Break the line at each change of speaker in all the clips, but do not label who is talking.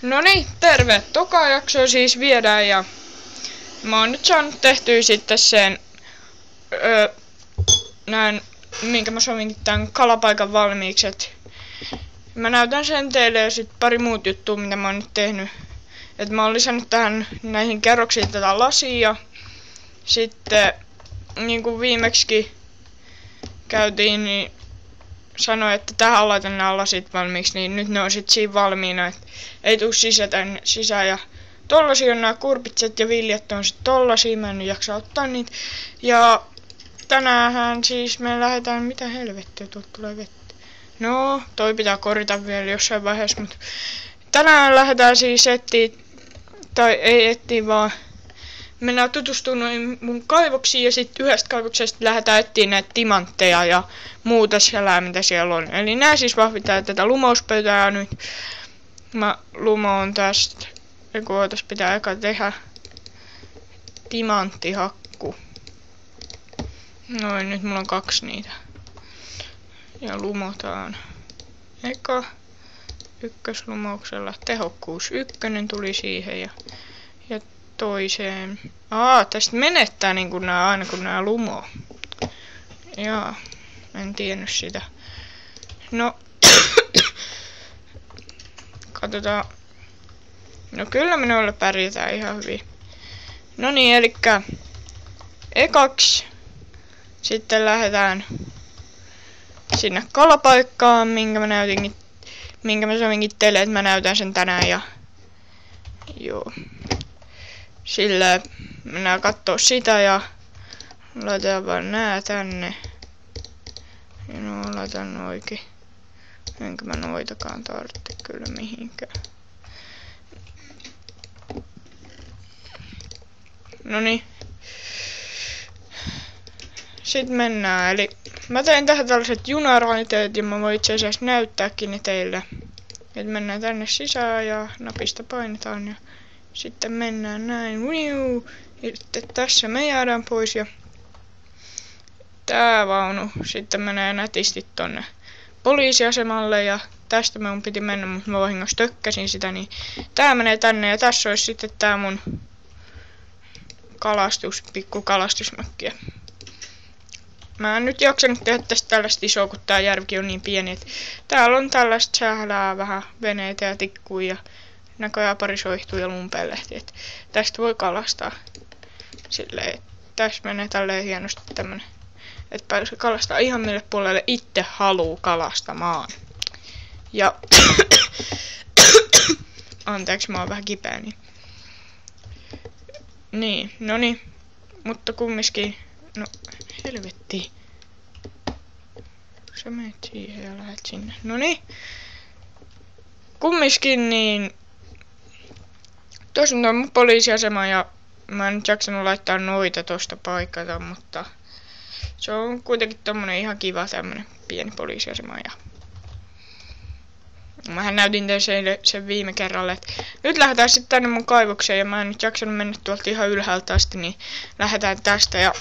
No niin, terve! Toka jakso siis viedään ja mä oon nyt saanut tehtyä sitten sen näin, minkä mä sovinkin tän kalapaikan valmiiksi. Mä näytän sen teille ja sit pari muut juttua, mitä mä oon nyt tehnyt. Et mä oon lisännyt tähän näihin kerroksiin tätä lasia ja sitten niin kuin viimeksi käytiin, niin sanoi, että tähän laitan nämä lasit valmiiksi, niin nyt ne on sit siinä valmiina, että ei tuu sisään. Ja tollasia on nämä kurpitset ja viljat on sit tollasia, mä en nyt jaksa ottaa niitä. Ja tänäänhän siis me lähdetään, mitä helvettiä, tuolta tulee vettä. No, toi pitää korjata vielä jossain vaiheessa, mutta tänään lähdetään siis tai ei etsiä, vaan mennään tutustumaan mun kaivoksiin ja sitten yhdestä kaivoksesta lähdetään etsiä näitä timantteja ja muuta siellä, mitä siellä on. Eli nää siis vahvitaa tätä lumouspöytää nyt. Mä lumoon tästä. Eiku ootas, pitää eka tehdä timanttihakku. Noin, nyt mulla on 2 niitä. Ja lumotaan. Eka ykköslumouksella tehokkuus 1 tuli siihen ja toiseen. Tästä menettää niinku nää aina kun nää lumoo. Jaa, en tiennyt sitä. No, katsotaan. No kyllä me noilla pärjätään ihan hyvin. No niin, elikkä ekaksi sitten lähdetään sinne kalapaikkaan, minkä mä sovinkin teille, että mä näytän sen tänään ja joo. Sillä mennään kattoo sitä ja laitetaan vaan nää tänne. Ja no laitan noikin. Enkä mä noitakaan tarvitse kyllä mihinkään. Noniin. Sitten mennään, eli mä tein tähän tällaiset junaraiteet ja mä voin itse asiassa näyttääkin ne teille. Et mennään tänne sisään ja napista painetaan ja sitten mennään näin. Ja sitten tässä me jäädään pois ja tää vaunu sitten menee nätisti tonne poliisiasemalle ja tästä mun piti mennä, mutta mä vahingossa tökkäsin sitä, niin tää menee tänne ja tässä olisi sitten tää mun pikku kalastusmökki. Mä en nyt jaksanut tehdä tästä tällaista isoa, kun tää järvikin on niin pieni, että täällä on tällaista sählää, vähän veneitä ja tikkuja ja näköjään pari soihtuu ja lumpelehti, että tästä voi kalastaa silleen, tässä menee tälleen hienosti tämmönen, että pääsee kalastaa ihan mille puolelle itse haluu kalastamaan. Ja anteeksi, mä oon vähän kipeä, niin, noniin, mutta kumminkin, no helvetti. Sä menet siihen ja lähet sinne. Noniin. Kumminkin niin tuossa on tuo mun poliisiasema ja mä en nyt jaksanut laittaa noita tosta paikata, mutta se on kuitenkin tommonen ihan kiva tämmönen pieni poliisiasema ja mähän näytin teille sen viime kerralla, että nyt lähdetään sitten tänne mun kaivokseen ja mä en nyt jaksanut mennä tuolta ihan ylhäältä asti, niin lähdetään tästä ja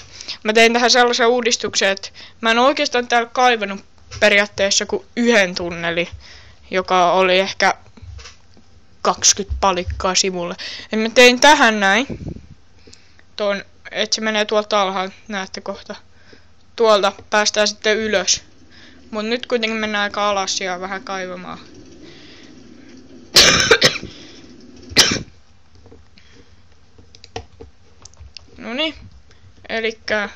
mä tein tähän sellaisen uudistuksen, että mä en oikeastaan täällä kaivannut periaatteessa kuin 1 tunneli, joka oli ehkä 20 palikkaa sivulle. Ja mä tein tähän näin, että se menee tuolta alhaalta, näette kohta. Tuolta päästään sitten ylös. Mut nyt kuitenkin mennään aika alas ja vähän kaivamaan. Noniin, elikkä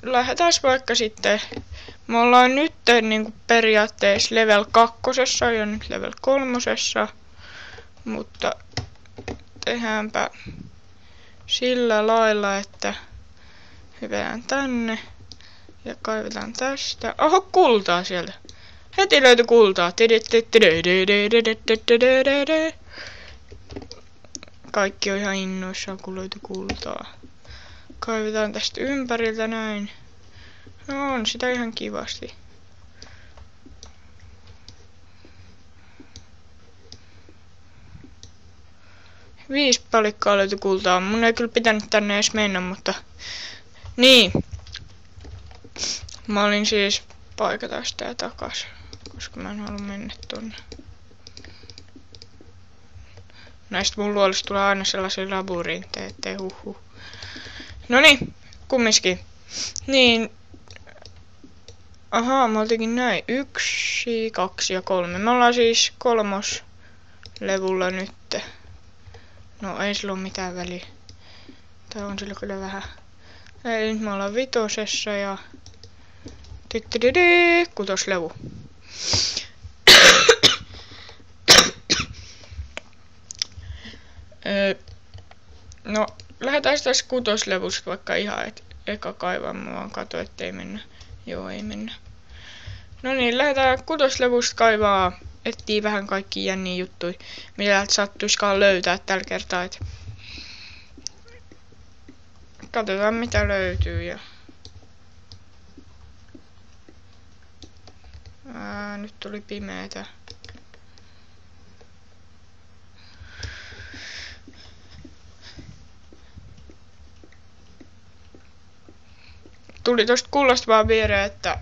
lähdetään vaikka sitten. Me ollaan nyt niinku periaatteessa level 2 ja nyt level 3, mutta tehdäänpä sillä lailla, että hypätään tänne ja kaivetaan tästä. Oho, kultaa sieltä. Heti löytyi kultaa. Kaikki on ihan innoissaan, kun löytyi kultaa. Kaivetaan tästä ympäriltä näin. No on sitä ihan kivasti. Viisi palikkaa löytyi kultaa. Mun ei kyllä pitänyt tänne edes mennä, mutta niin. Mä olin siis paikata sitä takas, koska mä en halua mennä tonne. Näistä mun luolista tulee aina sellaisia labyrinttejä, ettei huhu. Noniin, kumminkin. Niin. Ahaa, me oltiinkin näin. 1, 2 ja 3. Me ollaan siis 3. levulla nyt. No ei sillä oo mitään väliä. Tää on sillä kyllä vähän. Eli nyt me ollaan 5. ja 6. levu. No, lähdetään tässä 6. levusta vaikka ihan, et eka kaivaa, mä vaan kato, ettei mennä. Joo, ei mennä. No niin, lähdetään 6. levusta kaivaa, etsii vähän kaikki jänniä juttuja, mitä täältä sattuiskaan löytää tällä kertaa, et katsotaan mitä löytyy ja nyt tuli pimeetä. Tuli tosta kullasta vaan viereen, että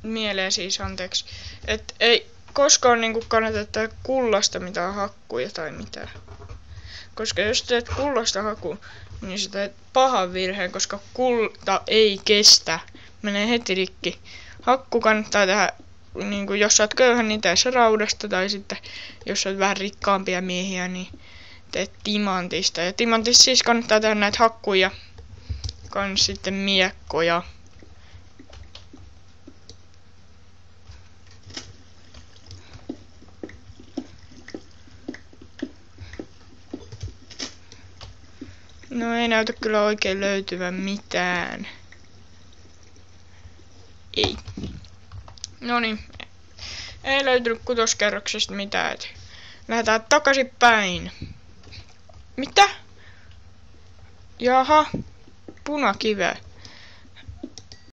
mieleen siis anteeksi, että ei koskaan niinku kannata tehdä kullasta mitään hakkuja tai mitään. Koska jos teet kullasta haku, niin sä teet pahan virheen, koska kulta ei kestä. Menee heti rikki. Hakku kannattaa tehdä, niinku jos sä oot köyhä, niin tee se raudasta, tai sitten jos sä oot vähän rikkaampia miehiä, niin teet timantista. Ja timantista siis kannattaa tehdä näitä hakkuja, kans sitten miekkoja. No ei näytä kyllä oikein löytyvän mitään. Ei. Noniin. Ei löytynyt 6. kerroksesta mitään. Et lähdetään takaisin päin. Mitä? Jaha. Punakiveä.